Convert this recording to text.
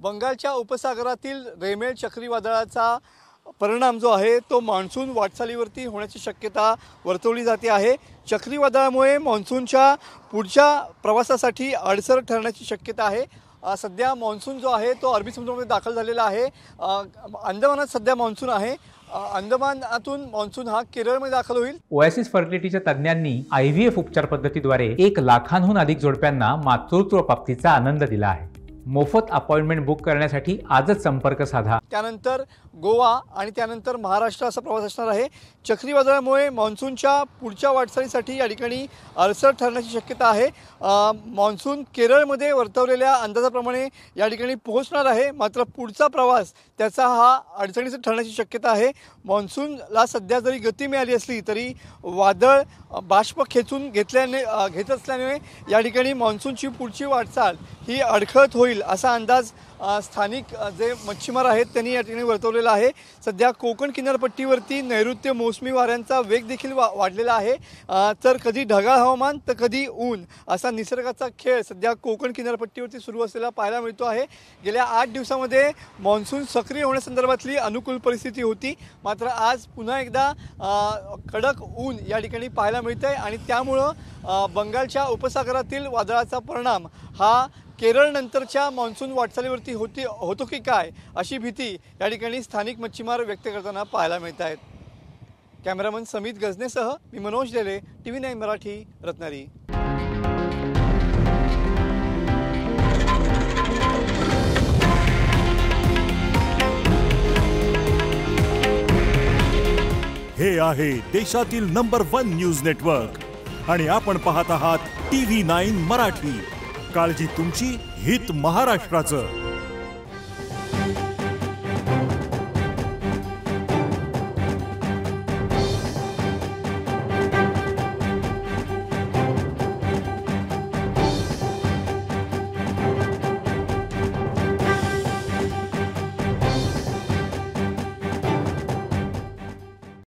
बंगालच्या उपसागरातील रेमेल चक्रीवादळाचा परिणाम जो आहे तो मान्सून वाटचालीवरती होण्याची शक्यता वर्तवली जाते आहे। चक्रीवादळामुळे मान्सूनच्या पुढच्या प्रवासासाठी अडसर ठरण्याची शक्यता आहे। सध्या मान्सून जो आहे तो अरबी समुद्रामध्ये दाखल झालेला आहे। अंदमानात सध्या मान्सून आहे। अंदमानातून मान्सून हा केरळमध्ये दाखल होईल। ओएसिस फर्टिलिटीच्या तज्ञांनी IVF उपचार पद्धतीद्वारे 1 लाखांहून अधिक जोडप्यांना मातृत्व प्राप्तीचा आनंद दिला आहे। मोफत अपॉइंटमेंट बुक करण्यासाठी आजच संपर्क साधा। त्यानंतर गोवा आणि त्यानंतर महाराष्ट्र असा प्रवास असणार आहे। चक्रीवादळामुळे मान्सूनच्या पुढच्या वाटचालीसाठी या ठिकाणी अडसर ठरण्याची शक्यता आहे। मान्सून केरळमध्ये वर्तवलेल्या अंदाजाप्रमाणे या ठिकाणी पोहोचणार आहे, मात्र पुढचा प्रवास त्याचा हा अडचणीचा ठरण्याची शक्यता आहे। मान्सूनला सध्या जरी गती मिळाली असली तरी वादळ बाष्प खेचून घेत असल्याने या ठिकाणी मान्सूनची पुढची वाटचाल ही अडखळत होईल असा अंदाज स्थानिक जे मच्छीमार आहेत त्यांनी या ठिकाणी वर्तवलेला आहे। सध्या कोकण किनारपट्टीवरती नैऋत्य मोसमी वाऱ्यांचा वेग देखील वाढलेला आहे। तर कधी ढगाळ हवामान तर कधी ऊन असा निसर्गाचा खेळ सध्या कोकण किनारपट्टीवरती सुरू असलेला पाहायला मिळतो आहे। गेल्या 8 दिवसांमध्ये मान्सून सक्रिय होण्यासंदर्भातली अनुकूल परिस्थिती होती, मात्र आज पुन्हा एकदा कडक ऊन या ठिकाणी पाहायला मिळतंय आणि त्यामुळं बंगालच्या उपसागरातील वादळाचा परिणाम हा केरळ नंतरच्या मान्सून वाटचालीवरती होतो की काय अशी भीती या ठिकाणी स्थानिक मच्छीमार व्यक्त करताना पाहायला मिळत आहेत। कॅमेरामन समित गजनेसह मी मनोज लेले, TV9 मराठी, रत्नागिरी। हे आहे देशातील नंबर 1 न्यूज नेटवर्क आणि आपण पाहत आहात TV9 मराठी। काळजी तुमची, हित महाराष्ट्राचं।